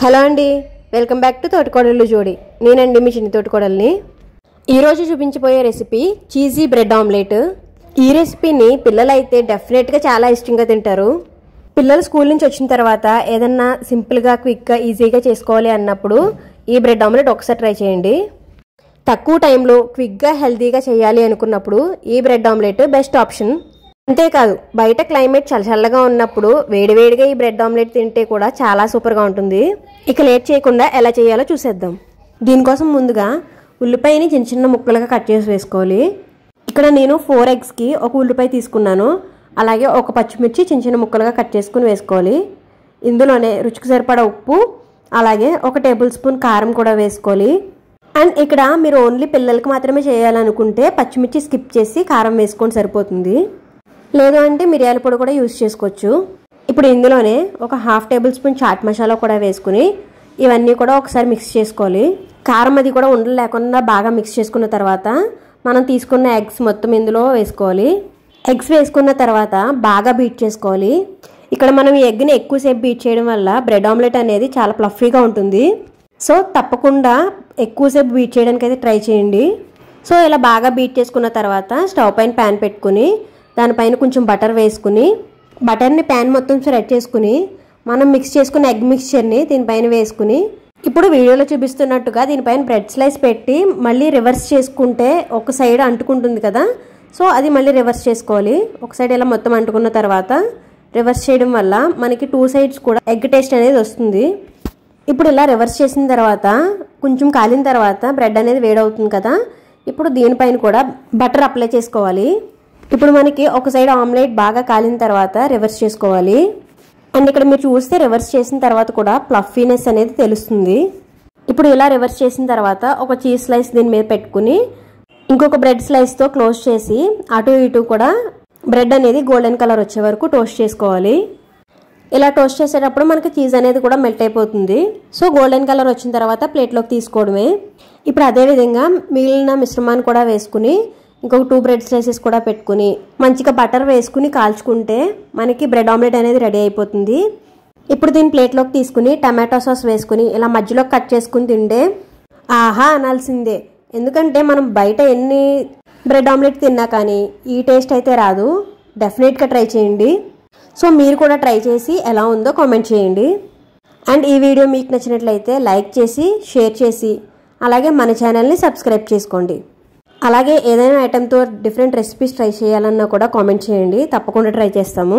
Hello అండి, welcome back to తోటికోడళ్ళు జోడి. నేనండి మీ చిన్ని తోటికోడల్ని. ఈరోజు చూపించబోయే రెసిపీ చీజీ బ్రెడ్ ఆమ్లెట్. ఈ రెసిపీని పిల్లలైతే డెఫినెట్గా చాలా ఇష్టంగా తింటారు. పిల్లలు స్కూల్ నుంచి వచ్చిన తర్వాత ఏదన్నా సింపుల్గా క్విక్గా ఈజీగా చేసుకోవాలి అన్నప్పుడు ఈ బ్రెడ్ ఆమ్లెట్ ఒకసారి ట్రై చేయండి. తక్కువ టైంలో క్విక్గా హెల్తీగా చేయాలి అనుకున్నప్పుడు ఈ బ్రెడ్ ఆమ్లెట్ బెస్ట్ ఆప్షన్. అంతేకాదు, బయట క్లైమేట్ చల్లగా ఉన్నప్పుడు వేడివేడిగా ఈ బ్రెడ్ ఆమ్లెట్ తింటే కూడా చాలా సూపర్గా ఉంటుంది. ఇక లేట్ చేయకుండా ఎలా చేయాలో చూసేద్దాం. దీనికోసం ముందుగా ఉల్లిపాయని చిన్న చిన్న ముక్కలుగా కట్ చేసి వేసుకోవాలి. ఇక్కడ నేను 4 ఎగ్స్కి ఒక ఉల్లిపాయ తీసుకున్నాను. అలాగే ఒక పచ్చిమిర్చి చిన్న చిన్న ముక్కలుగా కట్ చేసుకుని వేసుకోవాలి. ఇందులోనే రుచికి సరిపడా ఉప్పు, అలాగే 1 టేబుల్ స్పూన్ కారం కూడా వేసుకోవాలి. అండ్ ఇక్కడ మీరు ఓన్లీ పిల్లలకి మాత్రమే చేయాలనుకుంటే పచ్చిమిర్చి స్కిప్ చేసి కారం వేసుకొని సరిపోతుంది. లేదు అంటే మిరియాల పొడి కూడా యూజ్ చేసుకోవచ్చు. ఇప్పుడు ఇందులోనే ఒక 1/2 టేబుల్ స్పూన్ చాట్ మసాలా కూడా వేసుకుని ఇవన్నీ కూడా ఒకసారి మిక్స్ చేసుకోవాలి. కారం అది కూడా ఉండలు లేకుండా బాగా మిక్స్ చేసుకున్న తర్వాత మనం తీసుకున్న ఎగ్స్ మొత్తం ఇందులో వేసుకోవాలి. ఎగ్స్ వేసుకున్న తర్వాత బాగా బీట్ చేసుకోవాలి. ఇక్కడ మనం ఈ ఎగ్ని ఎక్కువసేపు బీట్ చేయడం వల్ల బ్రెడ్ ఆమ్లెట్ అనేది చాలా ఫ్లఫీగా ఉంటుంది. సో తప్పకుండా ఎక్కువసేపు బీట్ చేయడానికి అయితే ట్రై చేయండి. సో ఇలా బాగా బీట్ చేసుకున్న తర్వాత స్టవ్ పైన ప్యాన్ పెట్టుకుని దానిపైన కొంచెం బటర్ వేసుకుని బటర్ని ప్యాన్ మొత్తం స్ప్రెడ్ చేసుకుని మనం మిక్స్ చేసుకున్న ఎగ్ మిక్స్చర్ని దీనిపైన వేసుకుని ఇప్పుడు వీడియోలో చూపిస్తున్నట్టుగా దీనిపైన బ్రెడ్ స్లైస్ పెట్టి మళ్ళీ రివర్స్ చేసుకుంటే ఒక సైడ్ అంటుకుంటుంది కదా, సో అది మళ్ళీ రివర్స్ చేసుకోవాలి. ఒక సైడ్ ఇలా మొత్తం అంటుకున్న తర్వాత రివర్స్ చేయడం వల్ల మనకి 2 సైడ్స్ కూడా ఎగ్ టేస్ట్ అనేది వస్తుంది. ఇప్పుడు ఇలా రివర్స్ చేసిన తర్వాత కొంచెం కాలిన తర్వాత బ్రెడ్ అనేది వేడవుతుంది కదా, ఇప్పుడు దీనిపైన కూడా బటర్ అప్లై చేసుకోవాలి. ఇప్పుడు మనకి ఒక సైడ్ ఆమ్లెట్ బాగా కాలిన తర్వాత రివర్స్ చేసుకోవాలి. అండ్ ఇక్కడ మీరు చూస్తే రివర్స్ చేసిన తర్వాత కూడా ఫ్లఫీనెస్ అనేది తెలుస్తుంది. ఇప్పుడు ఇలా రివర్స్ చేసిన తర్వాత ఒక చీజ్ స్లైస్ దీని మీద పెట్టుకుని ఇంకొక బ్రెడ్ స్లైస్తో క్లోజ్ చేసి అటు ఇటు కూడా బ్రెడ్ అనేది గోల్డెన్ కలర్ వచ్చే వరకు టోస్ట్ చేసుకోవాలి. ఇలా టోస్ట్ చేసేటప్పుడు మనకి చీజ్ అనేది కూడా మెల్ట్ అయిపోతుంది. సో గోల్డెన్ కలర్ వచ్చిన తర్వాత ప్లేట్లోకి తీసుకోవడమే. ఇప్పుడు అదేవిధంగా మిగిలిన మిశ్రమాన్ని కూడా వేసుకుని ఇంకొక 2 బ్రెడ్ స్లైసెస్ కూడా పెట్టుకుని మంచిగా బటర్ వేసుకుని కాల్చుకుంటే మనకి బ్రెడ్ ఆమ్లెట్ అనేది రెడీ అయిపోతుంది. ఇప్పుడు దీన్ని ప్లేట్లోకి తీసుకుని టమాటో సాస్ వేసుకుని ఇలా మధ్యలో కట్ చేసుకుని తింటే ఆహా అనాల్సిందే. ఎందుకంటే మనం బయట ఎన్ని బ్రెడ్ ఆమ్లెట్ తిన్నా కానీ ఈ టేస్ట్ అయితే రాదు. డెఫినెట్గా ట్రై చేయండి. సో మీరు కూడా ట్రై చేసి ఎలా ఉందో కామెంట్ చేయండి. అండ్ ఈ వీడియో మీకు నచ్చినట్లయితే లైక్ చేసి షేర్ చేసి అలాగే మన ఛానల్ని సబ్స్క్రైబ్ చేసుకోండి. అలాగే ఏదైనా ఐటెంతో డిఫరెంట్ రెసిపీస్ ట్రై చేయాలన్నా కూడా కామెంట్ చేయండి, తప్పకుండా ట్రై చేస్తాము.